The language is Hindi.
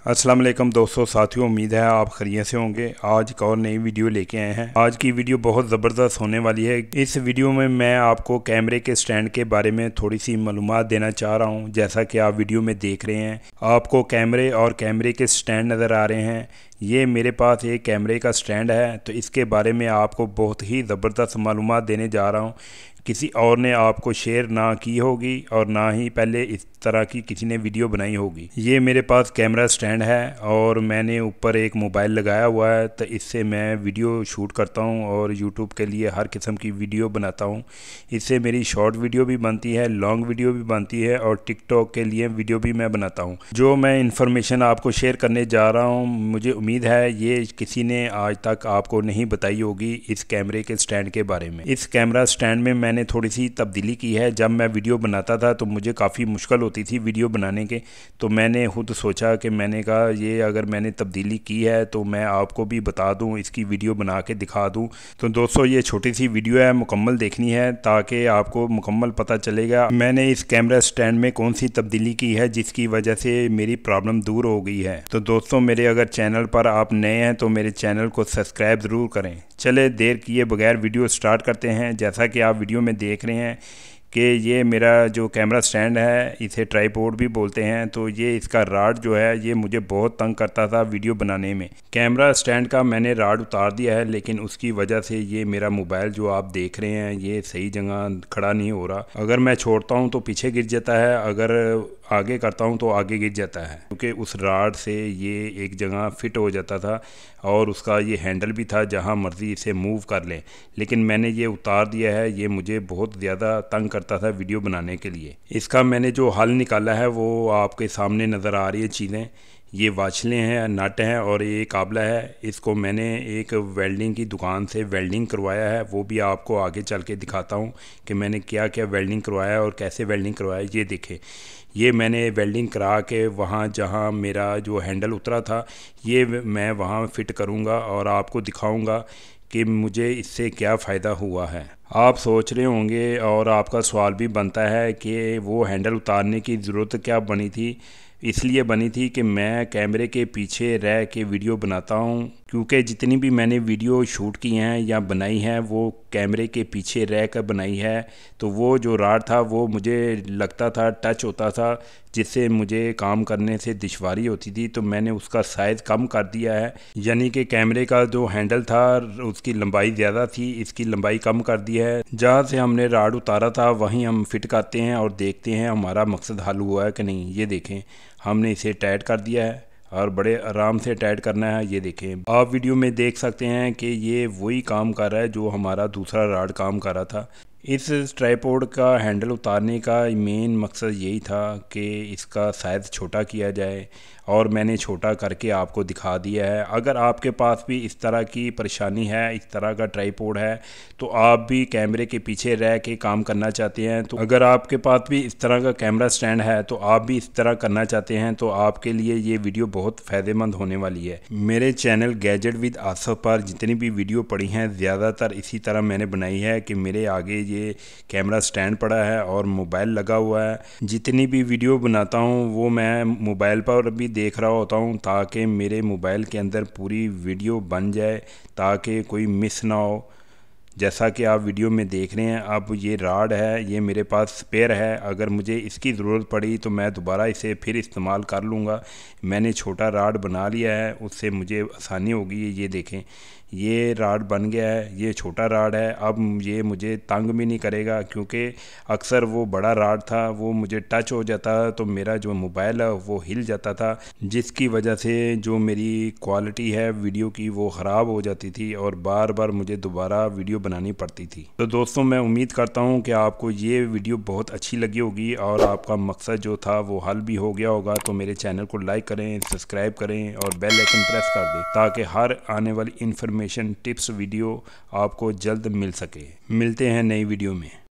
अस्सलाम वालेकुम दोस्तों, साथियों, उम्मीद है आप खैरियत से होंगे। आज एक और नई वीडियो लेके आए हैं। आज की वीडियो बहुत ज़बरदस्त होने वाली है। इस वीडियो में मैं आपको कैमरे के स्टैंड के बारे में थोड़ी सी मालूमात देना चाह रहा हूं। जैसा कि आप वीडियो में देख रहे हैं, आपको कैमरे और कैमरे के स्टैंड नज़र आ रहे हैं। ये मेरे पास एक कैमरे का स्टैंड है, तो इसके बारे में आपको बहुत ही ज़बरदस्त मालूमात देने जा रहा हूँ। किसी और ने आपको शेयर ना की होगी और ना ही पहले इस तरह की किसी ने वीडियो बनाई होगी। ये मेरे पास कैमरा स्टैंड है और मैंने ऊपर एक मोबाइल लगाया हुआ है, तो इससे मैं वीडियो शूट करता हूँ और यूट्यूब के लिए हर किस्म की वीडियो बनाता हूँ। इससे मेरी शॉर्ट वीडियो भी बनती है, लॉन्ग वीडियो भी बनती है और टिकटॉक के लिए वीडियो भी मैं बनाता हूँ। जो मैं इन्फॉर्मेशन आपको शेयर करने जा रहा हूँ, मुझे उम्मीद है ये किसी ने आज तक आपको नहीं बताई होगी इस कैमरे के स्टैंड के बारे में। इस कैमरा स्टैंड में मैंने थोड़ी सी तब्दीली की है। जब मैं वीडियो बनाता था तो मुझे काफ़ी मुश्किल होती थी वीडियो बनाने के, तो मैंने खुद सोचा कि मैंने कहा ये अगर मैंने तब्दीली की है तो मैं आपको भी बता दूं, इसकी वीडियो बना के दिखा दूं। तो दोस्तों, ये छोटी सी वीडियो है, मुकम्मल देखनी है ताकि आपको मुकम्मल पता चलेगा मैंने इस कैमरा स्टैंड में कौन सी तब्दीली की है जिसकी वजह से मेरी प्रॉब्लम दूर हो गई है। तो दोस्तों, मेरे अगर चैनल पर आप नए हैं तो मेरे चैनल को सब्सक्राइब ज़रूर करें। चले देर किए बगैर वीडियो स्टार्ट करते हैं। जैसा कि आप वीडियो में देख रहे हैं कि ये मेरा जो कैमरा स्टैंड है, इसे ट्राइपॉड भी बोलते हैं। तो ये इसका राड जो है ये मुझे बहुत तंग करता था वीडियो बनाने में। कैमरा स्टैंड का मैंने राड उतार दिया है, लेकिन उसकी वजह से ये मेरा मोबाइल जो आप देख रहे हैं ये सही जगह खड़ा नहीं हो रहा। अगर मैं छोड़ता हूँ तो पीछे गिर जाता है, अगर आगे करता हूँ तो आगे गिर जाता है, क्योंकि उस राड से ये एक जगह फिट हो जाता था और उसका ये हैंडल भी था जहाँ मर्ज़ी इसे मूव कर लें। लेकिन मैंने ये उतार दिया है, ये मुझे बहुत ज़्यादा तंग करता था वीडियो बनाने के लिए। इसका मैंने जो हल निकाला है वो आपके सामने नज़र आ रही है चीज़ें। ये वाचलें हैं, नट हैं और ये काबला है। इसको मैंने एक वेल्डिंग की दुकान से वेल्डिंग करवाया है, वो भी आपको आगे चल के दिखाता हूँ कि मैंने क्या क्या वेल्डिंग करवाया और कैसे वेल्डिंग करवाया। ये देखें, ये मैंने वेल्डिंग करा के वहाँ जहाँ मेरा जो हैंडल उतरा था ये मैं वहाँ फ़िट करूँगा और आपको दिखाऊँगा कि मुझे इससे क्या फ़ायदा हुआ है। आप सोच रहे होंगे और आपका सवाल भी बनता है कि वो हैंडल उतारने की ज़रूरत क्या बनी थी। इसलिए बनी थी कि मैं कैमरे के पीछे रह के वीडियो बनाता हूँ, क्योंकि जितनी भी मैंने वीडियो शूट की हैं या बनाई हैं वो कैमरे के पीछे रह कर बनाई है। तो वो जो राड था वो मुझे लगता था टच होता था, जिससे मुझे काम करने से दुश्वारी होती थी। तो मैंने उसका साइज़ कम कर दिया है, यानी कि कैमरे का जो हैंडल था उसकी लंबाई ज़्यादा थी, इसकी लंबाई कम कर दी है। जहाँ से हमने राड उतारा था वहीं हम फिट करते हैं और देखते हैं हमारा मकसद हल हुआ है कि नहीं। ये देखें, हमने इसे टाइट कर दिया है और बड़े आराम से टाइट करना है। ये देखें, आप वीडियो में देख सकते हैं कि ये वही काम कर रहा है जो हमारा दूसरा राड काम कर रहा था। इस ट्राइपॉड का हैंडल उतारने का मेन मकसद यही था कि इसका साइज़ छोटा किया जाए और मैंने छोटा करके आपको दिखा दिया है। अगर आपके पास भी इस तरह की परेशानी है, इस तरह का ट्राइपॉड है, तो आप भी कैमरे के पीछे रह के काम करना चाहते हैं, तो अगर आपके पास भी इस तरह का कैमरा स्टैंड है तो आप भी इस तरह करना चाहते हैं, तो आपके लिए ये वीडियो बहुत फ़ायदेमंद होने वाली है। मेरे चैनल गैजेट विद आसफ पर जितनी भी वीडियो पड़ी हैं ज़्यादातर इसी तरह मैंने बनाई है कि मेरे आगे ये कैमरा स्टैंड पड़ा है और मोबाइल लगा हुआ है। जितनी भी वीडियो बनाता हूँ वो मैं मोबाइल पर भी देख रहा होता हूँ, ताकि मेरे मोबाइल के अंदर पूरी वीडियो बन जाए, ताकि कोई मिस ना हो। जैसा कि आप वीडियो में देख रहे हैं, अब ये राड है, ये मेरे पास स्पेयर है। अगर मुझे इसकी ज़रूरत पड़ी तो मैं दोबारा इसे फिर इस्तेमाल कर लूँगा। मैंने छोटा राड बना लिया है, उससे मुझे आसानी होगी। ये देखें, ये राड बन गया है, ये छोटा राड है। अब ये मुझे तंग भी नहीं करेगा, क्योंकि अक्सर वो बड़ा राड था वो मुझे टच हो जाता तो मेरा जो मोबाइल है वो हिल जाता था, जिसकी वजह से जो मेरी क्वालिटी है वीडियो की वो ख़राब हो जाती थी और बार बार मुझे दोबारा वीडियो बनानी पड़ती थी। तो दोस्तों, मैं उम्मीद करता हूँ कि आपको ये वीडियो बहुत अच्छी लगी होगी और आपका मकसद जो था वो हल भी हो गया होगा। तो मेरे चैनल को लाइक करें, सब्सक्राइब करें और बेल आइकन प्रेस कर दें, ताकि हर आने वाली इन्फॉर्मेशन टिप्स वीडियो आपको जल्द मिल सके। मिलते हैं नई वीडियो में।